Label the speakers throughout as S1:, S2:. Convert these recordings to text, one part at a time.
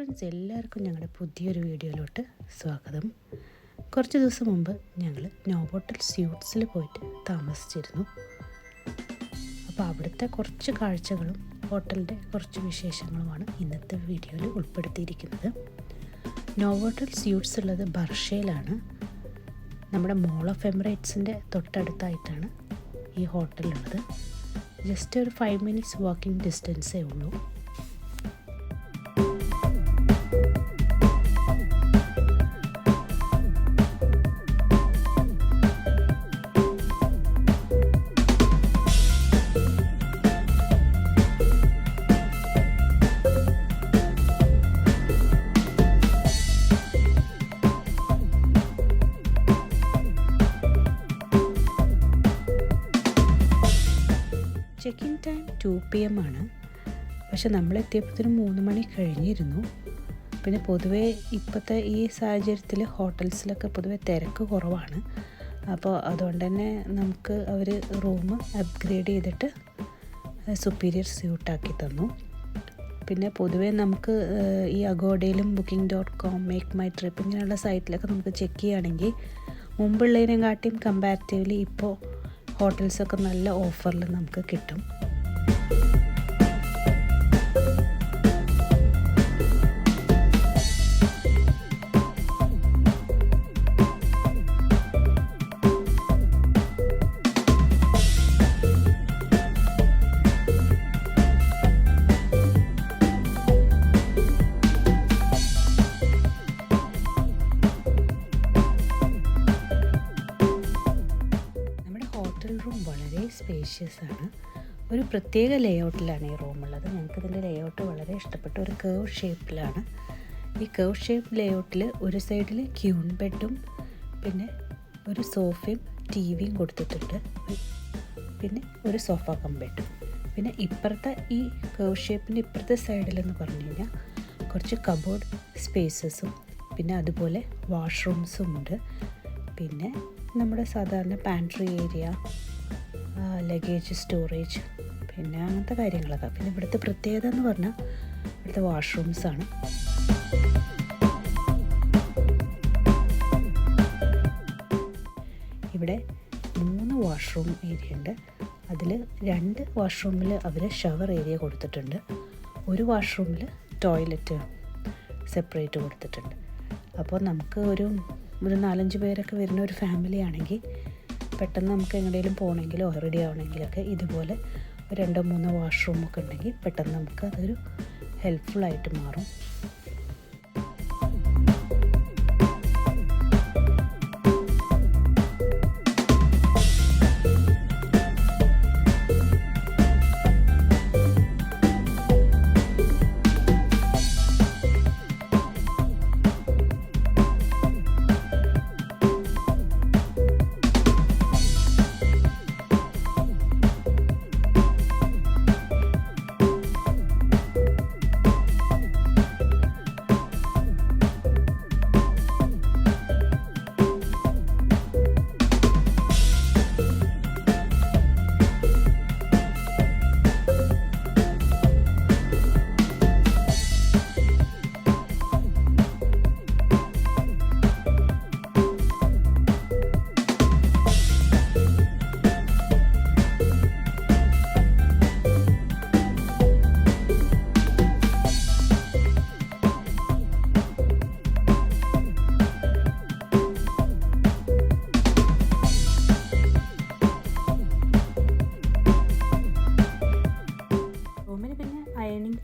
S1: Friends, എല്ലാവർക്കും ഞങ്ങളുടെ പുതിയൊരു വീഡിയോയിലോട്ട് സ്വാഗതം. കുറച്ച് ദിവസം മുമ്പ് ഞങ്ങൾ നോവോട്ടൽ സ്യൂട്ട്സിൽ പോയിട്ട് താമസിച്ചിരുന്നു. അപ്പോൾ അവിടുത്തെ കുറച്ച് കാഴ്ചകളും ഹോട്ടലിൻ്റെ കുറച്ച് വിശേഷങ്ങളുമാണ് ഇന്നത്തെ വീഡിയോയിൽ ഉൾപ്പെടുത്തിയിരിക്കുന്നത്. നോവോട്ടൽ സ്യൂട്ട്സ് ഉള്ളത് ബർഷയിലാണ്. നമ്മുടെ മോൾ ഓഫ് എമിറേറ്റ്സിൻ്റെ തൊട്ടടുത്തായിട്ടാണ് ഈ ഹോട്ടലുള്ളത്. ജസ്റ്റ് ഒരു 5 മിനിറ്റ്സ് വാക്കിംഗ് ഡിസ്റ്റൻസേ ഉള്ളൂ. ചെക്ക് ഇൻ ടൈം 2 PM ആണ്. പക്ഷെ നമ്മളെത്തിയപ്പോഴത്തേനും 3 മണി കഴിഞ്ഞിരുന്നു. പിന്നെ പൊതുവേ ഇപ്പോഴത്തെ ഈ സാഹചര്യത്തിൽ ഹോട്ടൽസിലൊക്കെ പൊതുവേ തിരക്ക് കുറവാണ്. അപ്പോൾ അതുകൊണ്ട് തന്നെ നമുക്ക് അവർ റൂം അപ്ഗ്രേഡ് ചെയ്തിട്ട് സുപ്പീരിയർ സ്യൂട്ടാക്കി തന്നു. പിന്നെ പൊതുവേ നമുക്ക് ഈ അഗോഡയിലും booking.com, മേക്ക് മൈ ട്രിപ്പ് ഇങ്ങനെയുള്ള സൈറ്റിലൊക്കെ നമുക്ക് ചെക്ക് ചെയ്യുകയാണെങ്കിൽ മുമ്പുള്ളതിനെക്കാട്ടിയും കമ്പാരിറ്റീവ്ലി ഇപ്പോൾ ഹോട്ടൽസൊക്കെ നല്ല ഓഫറിൽ നമുക്ക് കിട്ടും. റൂം വളരെ സ്പേഷ്യസ് ആണ്. ഒരു പ്രത്യേക ലേഔട്ടിലാണ് ഈ റൂമുള്ളത്. ഞങ്ങൾക്കിതിൻ്റെ ലേഔട്ട് വളരെ ഇഷ്ടപ്പെട്ടു. ഒരു കേവ് ഷേപ്പിലാണ്. ഈ കേവ് ഷേപ്പ് ലേഔട്ടിൽ ഒരു സൈഡിൽ ക്യൂൺ ബെഡും പിന്നെ ഒരു സോഫയും ടിവിയും കൊടുത്തിട്ടുണ്ട്. പിന്നെ ഒരു സോഫ കം ബെഡും. പിന്നെ ഇപ്പുറത്തെ ഈ കേവ് ഷേപ്പിൻ്റെ ഇപ്പുറത്തെ സൈഡിലെന്ന് പറഞ്ഞു കഴിഞ്ഞാൽ കുറച്ച് കബോർഡ് സ്പേസസും പിന്നെ അതുപോലെ വാഷ്റൂംസും ഉണ്ട്. പിന്നെ നമ്മുടെ സാധാരണ പാൻട്രി ഏരിയ, ലഗേജ് സ്റ്റോറേജ്, പിന്നെ അങ്ങനത്തെ കാര്യങ്ങളൊക്കെ. പിന്നെ ഇവിടുത്തെ പ്രത്യേകത എന്ന് പറഞ്ഞാൽ ഇവിടുത്തെ വാഷ്റൂംസാണ്. ഇവിടെ 3 വാഷ്റൂം ഏരിയ ഉണ്ട്. അതിൽ 2 വാഷ്റൂമിൽ അവർ ഷവർ ഏരിയ കൊടുത്തിട്ടുണ്ട്. ഒരു വാഷ്റൂമിൽ ടോയ്ലറ്റ് സെപ്പറേറ്റ് കൊടുത്തിട്ടുണ്ട്. അപ്പോൾ നമുക്ക് ഒരു 4-5 പേരൊക്കെ വരുന്ന ഒരു ഫാമിലി ആണെങ്കിൽ പെട്ടെന്ന് നമുക്ക് എങ്ങനെയും പോകണമെങ്കിലോ റെഡി ആവണമെങ്കിലൊക്കെ ഇതുപോലെ 2-3 വാഷ്റൂമൊക്കെ ഉണ്ടെങ്കിൽ പെട്ടെന്ന് നമുക്ക് അതൊരു ഹെൽപ്ഫുള്ളായിട്ട് മാറും.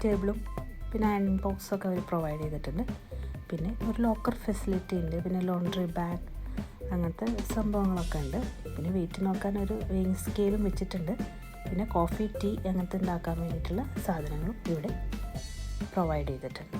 S1: ടേബിളും പിന്നെ അയണിങ് ബോക്സൊക്കെ അവർ പ്രൊവൈഡ് ചെയ്തിട്ടുണ്ട്. പിന്നെ ഒരു ലോക്കർ ഫെസിലിറ്റി ഉണ്ട്. പിന്നെ ലോണ്ട്രി ബാഗ് അങ്ങനത്തെ സംഭവങ്ങളൊക്കെ ഉണ്ട്. പിന്നെ വെയിറ്റ് നോക്കാൻ ഒരു വെയിങ് സ്കെയിലും വെച്ചിട്ടുണ്ട്. പിന്നെ കോഫി, ടീ അങ്ങനത്തെ ഉണ്ടാക്കാൻ വേണ്ടിയിട്ടുള്ള സാധനങ്ങളും ഇവിടെ പ്രൊവൈഡ് ചെയ്തിട്ടുണ്ട്.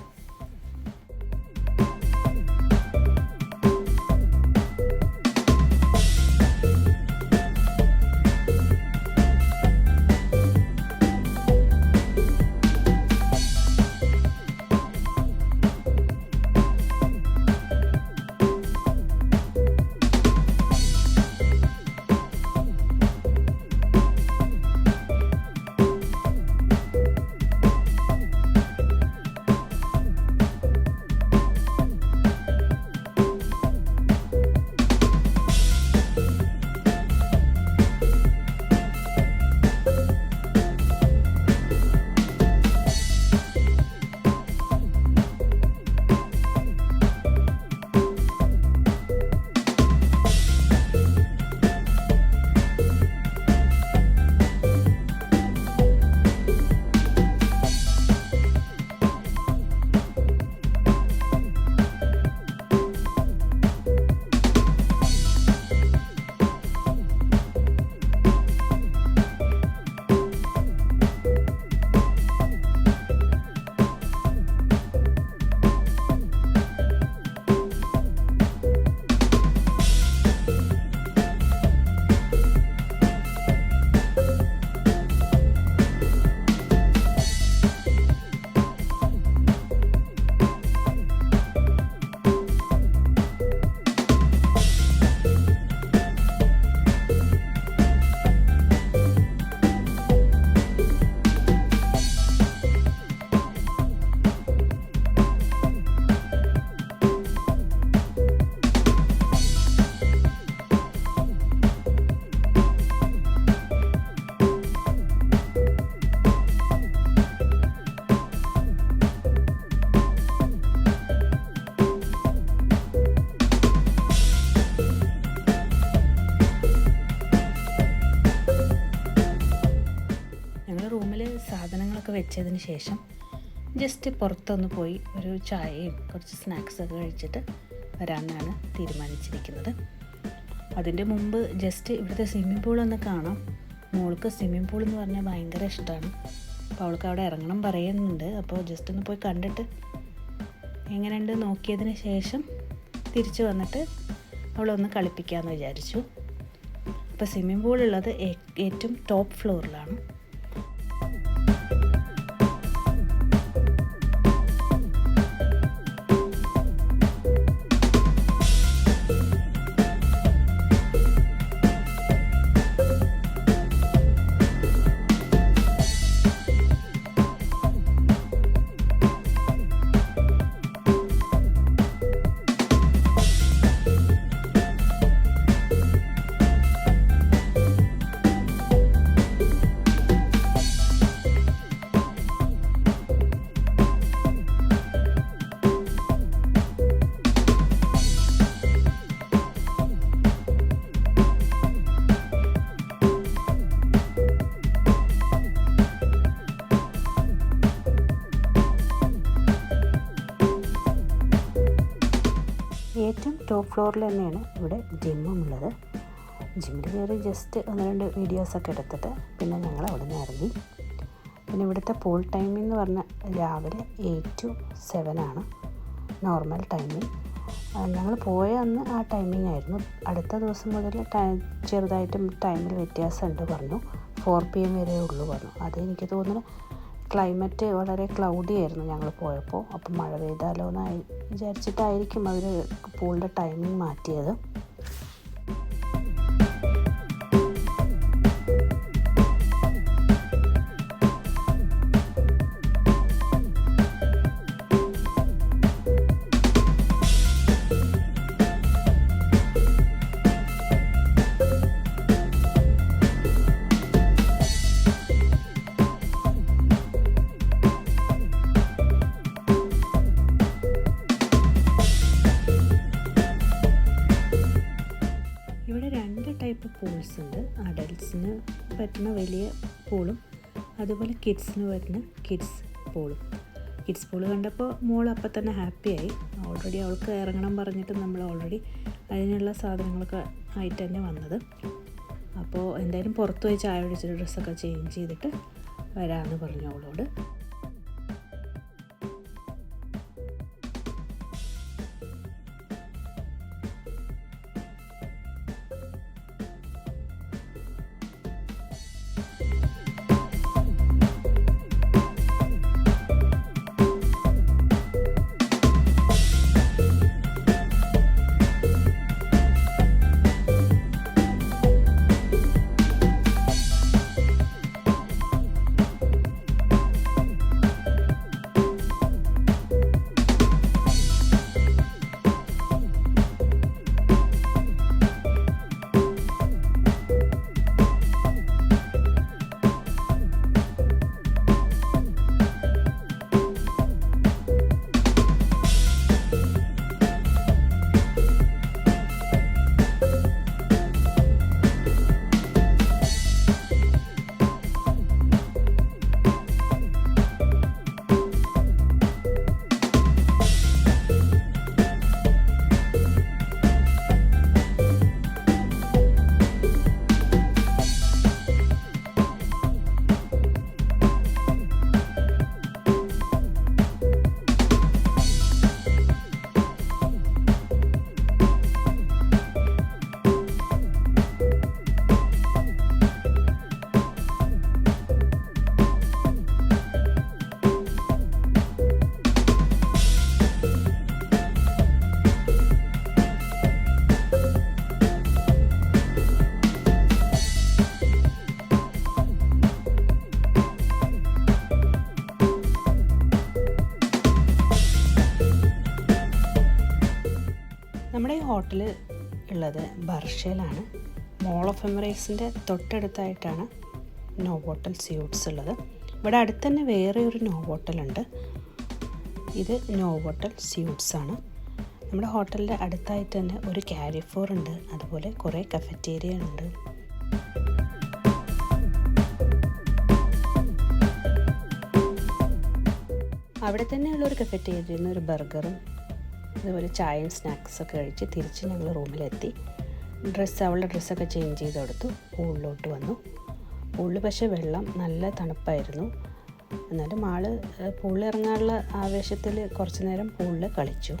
S1: സാധനങ്ങളൊക്കെ വെച്ചതിന് ശേഷം ജസ്റ്റ് പുറത്തൊന്ന് പോയി ഒരു ചായയും കുറച്ച് സ്നാക്സൊക്കെ കഴിച്ചിട്ട് വരാമെന്നാണ് തീരുമാനിച്ചിരിക്കുന്നത്. അതിൻ്റെ മുമ്പ് ജസ്റ്റ് ഇവിടുത്തെ സ്വിമ്മിംഗ് പൂളൊന്ന് കാണാം. മോൾക്ക് സ്വിമ്മിംഗ് പൂൾ എന്ന് പറഞ്ഞാൽ ഭയങ്കര ഇഷ്ടമാണ്. അപ്പോൾ അവൾക്ക് അവിടെ ഇറങ്ങണം പറയുന്നുണ്ട്. അപ്പോൾ ജസ്റ്റ് ഒന്ന് പോയി കണ്ടിട്ട് എങ്ങനെയുണ്ട് നോക്കിയതിന് ശേഷം തിരിച്ച് വന്നിട്ട് അവളൊന്ന് കളിപ്പിക്കാമെന്ന് വിചാരിച്ചു. അപ്പോൾ സ്വിമ്മിംഗ് പൂൾ ഉള്ളത് ഏറ്റവും ടോപ്പ് ഫ്ലോറിലാണ്. ഏറ്റവും ടോപ്പ് ഫ്ലോറിൽ തന്നെയാണ് ഇവിടെ ജിമ്മും ഉള്ളത്. ജിമ്മിൽ കയറി ജസ്റ്റ് 1-2 വീഡിയോസൊക്കെ എടുത്തിട്ട് പിന്നെ ഞങ്ങൾ അവിടെ നിന്ന് ഇറങ്ങി. പിന്നെ ഇവിടുത്തെ പൂൾ ടൈമിംഗ് എന്ന് പറഞ്ഞാൽ രാവിലെ 8 to 7 ആണ് നോർമൽ ടൈമിംഗ്. ഞങ്ങൾ പോയ അന്ന് ആ ടൈമിംഗ് ആയിരുന്നു. അടുത്ത ദിവസം മുതൽ ചെറുതായിട്ടും ടൈമിൽ വ്യത്യാസമുണ്ട് പറഞ്ഞു. 4 PM വരെ ഉള്ളൂ പറഞ്ഞു. അതെനിക്ക് തോന്നുന്നു ക്ലൈമറ്റ് വളരെ ക്ലൗഡി ആയിരുന്നു ഞങ്ങൾ പോയപ്പോൾ. അപ്പം മഴ പെയ്താലോ എന്ന് വിചാരിച്ചിട്ടായിരിക്കും അവർ പൂളിൻ്റെ ടൈമിംഗ് മാറ്റിയത്. ഇവിടെ 2 ടൈപ്പ് പൂൾസ് ഉണ്ട്. അഡൽട്ട്സിന് പറ്റുന്ന വലിയ പൂളും അതുപോലെ കിഡ്സിന് പറ്റുന്ന കിഡ്സ് പൂളും. കിഡ്സ് പൂൾ കണ്ടപ്പോൾ മോൾ അപ്പം തന്നെ ഹാപ്പിയായി. ഓൾറെഡി അവൾക്ക് ഇറങ്ങണം പറഞ്ഞിട്ട് നമ്മൾ ഓൾറെഡി അതിനുള്ള സാധനങ്ങളൊക്കെ ആയിട്ട് തന്നെ വന്നത്. അപ്പോൾ എന്തായാലും പുറത്ത് പോയി ചായ കുടിച്ചിട്ട് ഡ്രസ്സൊക്കെ ചേഞ്ച് ചെയ്തിട്ട് വരാമെന്ന് പറഞ്ഞു അവളോട്. നമ്മുടെ ഈ ഹോട്ടൽ ഉള്ളത് ബർഷയിലാണ്. മോൾ ഓഫ് എമിറേറ്റ്സിൻ്റെ തൊട്ടടുത്തായിട്ടാണ് നോവോട്ടൽ സ്യൂട്ട്സ് ഉള്ളത്. ഇവിടെ അടുത്ത് തന്നെ വേറെ ഒരു നോവോട്ടലുണ്ട്. ഇത് നോവോട്ടൽ സ്യൂട്ട്സ് ആണ്. നമ്മുടെ ഹോട്ടലിൻ്റെ അടുത്തായിട്ട് തന്നെ ഒരു കാരിഫോർ ഉണ്ട്, അതുപോലെ കുറേ കഫറ്റേരിയ ഉണ്ട്. അവിടെ തന്നെയുള്ളൊരു കഫറ്റേരിയയിൽ നിന്ന് ഒരു ബർഗറും അതുപോലെ ചായയും സ്നാക്സൊക്കെ കഴിച്ച് തിരിച്ച് ഞങ്ങൾ റൂമിലെത്തി. അവളുടെ ഡ്രസ്സൊക്കെ ചേഞ്ച് ചെയ്ത് കൊടുത്തു. പൂളിലോട്ട് വന്നു. പൂളിൽ പക്ഷേ വെള്ളം നല്ല തണുപ്പായിരുന്നു. എന്നാലും പൂളിൽ ഇറങ്ങാനുള്ള ആവേശത്തിൽ കുറച്ച് നേരം പൂളിൽ കളിച്ചു.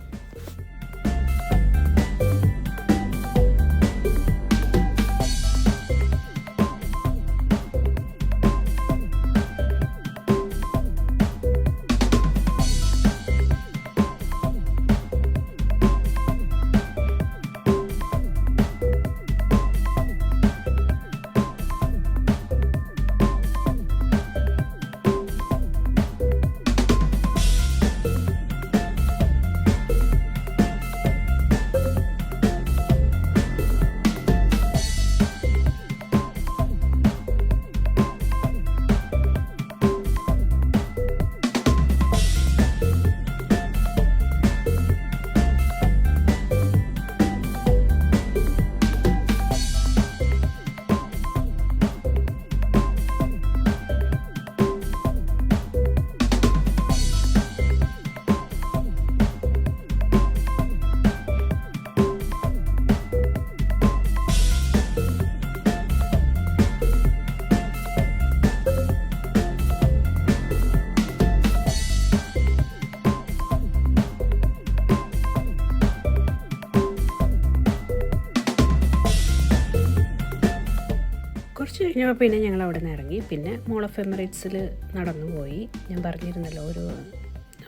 S1: കുറച്ച് കഴിഞ്ഞപ്പോൾ പിന്നെ ഞങ്ങൾ അവിടെ നിന്ന് ഇറങ്ങി. പിന്നെ മോൾ ഓഫ് എമിറേറ്റ്സിൽ നടന്നു പോയി. ഞാൻ പറഞ്ഞിരുന്നല്ലോ ഒരു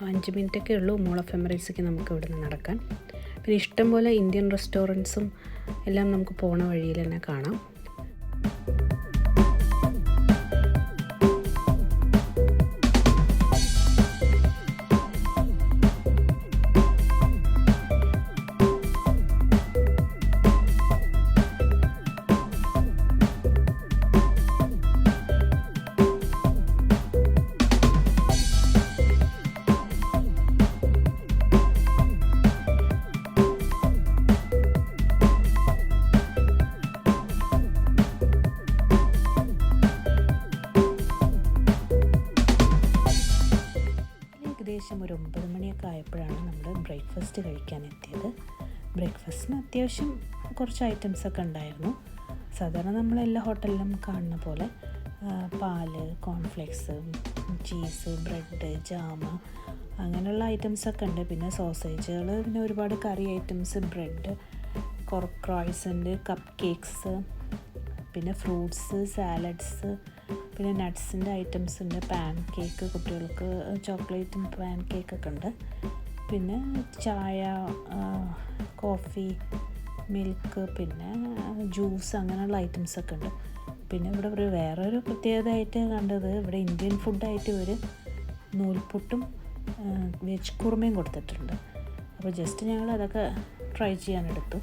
S1: 5 മിനിറ്റൊക്കെ ഉള്ളൂ മോൾ ഓഫ് എമിറേറ്റ്സിലേക്ക് നമുക്ക് ഇവിടെ നിന്ന് നടക്കാൻ. പിന്നെ ഇഷ്ടംപോലെ ഇന്ത്യൻ റെസ്റ്റോറൻറ്റ്സും എല്ലാം നമുക്ക് പോണ വഴിയിൽ തന്നെ കാണാം. ഏകദേശം ഒരു 9 മണിയൊക്കെ ആയപ്പോഴാണ് നമ്മൾ ബ്രേക്ക്ഫാസ്റ്റ് കഴിക്കാൻ എത്തിയത്. ബ്രേക്ക്ഫാസ്റ്റിന് അത്യാവശ്യം കുറച്ച് ഐറ്റംസൊക്കെ ഉണ്ടായിരുന്നു. സാധാരണ നമ്മളെല്ലാ ഹോട്ടലിലും കാണുന്ന പോലെ പാല്, കോൺഫ്ലെക്സ്, ചീസ്, ബ്രെഡ്, ജാം അങ്ങനെയുള്ള ഐറ്റംസൊക്കെ ഉണ്ട്. പിന്നെ സോസേജുകൾ, പിന്നെ ഒരുപാട് കറി ഐറ്റംസ്, ബ്രെഡ്, ക്രോയ്സൻ്റ്, കപ്പ് കേക്ക്സ്, പിന്നെ ഫ്രൂട്ട്സ്, സാലഡ്സ്, പിന്നെ നട്ട്സിൻ്റെ ഐറ്റംസ് ഉണ്ട്. പാൻ കേക്ക്, കുട്ടികൾക്ക് ചോക്ലേറ്റും പാൻ കേക്കൊക്കെ ഉണ്ട്. പിന്നെ ചായ, കോഫി, മിൽക്ക്, പിന്നെ ജ്യൂസ് അങ്ങനെയുള്ള ഐറ്റംസൊക്കെ ഉണ്ട്. പിന്നെ ഇവിടെ വേറൊരു പ്രത്യേകതയായിട്ട് കണ്ടത്, ഇവിടെ ഇന്ത്യൻ ഫുഡായിട്ട് ഒരു നൂൽപുട്ടും വെജ് കുറുമയും കൊടുത്തിട്ടുണ്ട്. അപ്പോൾ ജസ്റ്റ് ഞങ്ങൾ അതൊക്കെ ട്രൈ ചെയ്യാനെടുത്തു.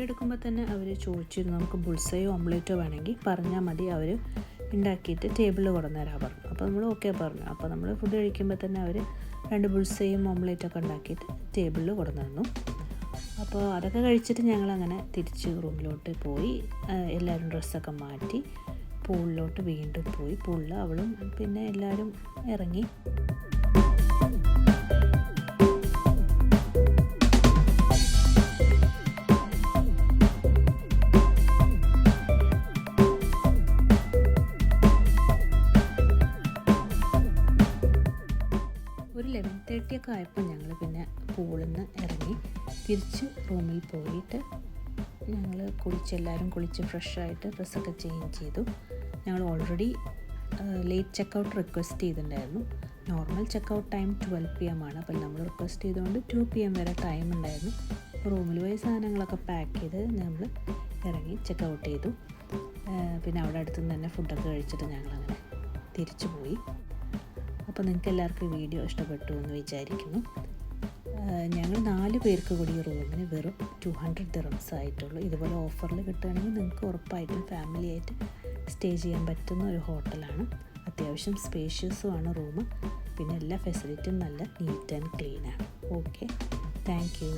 S1: എടുക്കുമ്പോൾ തന്നെ അവർ ചോദിച്ചിരുന്നു നമുക്ക് ബുൾസയോ ഓംലേറ്റോ വേണമെങ്കിൽ പറഞ്ഞാൽ മതി, അവർ ഉണ്ടാക്കിയിട്ട് ടേബിളിൽ കൊണ്ടുവന്നേരാൻ പറഞ്ഞു. അപ്പോൾ നമ്മൾ ഓക്കെ പറഞ്ഞു. അപ്പോൾ നമ്മൾ ഫുഡ് കഴിക്കുമ്പോൾ തന്നെ അവർ 2 ബുൾസയും ഓംലേറ്റൊക്കെ ഉണ്ടാക്കിയിട്ട് ടേബിളിൽ കൊണ്ടുവന്നു. അപ്പോൾ അതൊക്കെ കഴിച്ചിട്ട് ഞങ്ങളങ്ങനെ തിരിച്ച് റൂമിലോട്ട് പോയി. എല്ലാവരും ഡ്രസ്സൊക്കെ മാറ്റി പൂളിലോട്ട് വീണ്ടും പോയി. പൂളിൽ അവളും പിന്നെ എല്ലാവരും ഇറങ്ങി. ഒരു 11:30 ആയപ്പോൾ ഞങ്ങൾ പിന്നെ പൂളിൽ നിന്ന് ഇറങ്ങി തിരിച്ച് റൂമിൽ പോയിട്ട് ഞങ്ങൾ എല്ലാവരും കുളിച്ച് ഫ്രഷായിട്ട് ഡ്രസ്സൊക്കെ ചേഞ്ച് ചെയ്തു. ഞങ്ങൾ ഓൾറെഡി ലേറ്റ് ചെക്കൗട്ട് റിക്വസ്റ്റ് ചെയ്തിട്ടുണ്ടായിരുന്നു. നോർമൽ ചെക്കൗട്ട് ടൈം 12 PM ആണ്. അപ്പോൾ നമ്മൾ റിക്വസ്റ്റ് ചെയ്തുകൊണ്ട് 2 PM വരെ ടൈം ഉണ്ടായിരുന്നു. റൂമിൽ പോയി സാധനങ്ങളൊക്കെ പാക്ക് ചെയ്ത് നമ്മൾ ഇറങ്ങി ചെക്കൗട്ട് ചെയ്തു. പിന്നെ അവിടെ അടുത്തുനിന്ന് തന്നെ ഫുഡൊക്കെ കഴിച്ചിട്ട് ഞങ്ങളങ്ങനെ തിരിച്ചു പോയി. അപ്പോൾ നിങ്ങൾക്ക് എല്ലാവർക്കും ഈ വീഡിയോ ഇഷ്ടപ്പെട്ടു എന്ന് വിചാരിക്കുന്നു. ഞങ്ങൾ 4 4 പേർക്ക് കൂടി ഈ റൂമിന് വെറും 200 ദിർഹംസ് ആയിട്ടുള്ളൂ. ഇതുപോലെ ഓഫറിൽ കിട്ടുകയാണെങ്കിൽ നിങ്ങൾക്ക് ഉറപ്പായിട്ടും ഫാമിലി ആയിട്ട് സ്റ്റേ ചെയ്യാൻ പറ്റുന്ന ഒരു ഹോട്ടലാണ്. അത്യാവശ്യം സ്പേഷ്യസുമാണ് റൂം. പിന്നെ എല്ലാ ഫെസിലിറ്റിയും നല്ല നീറ്റ് ആൻഡ് ക്ലീനാണ്. Okay, thank U.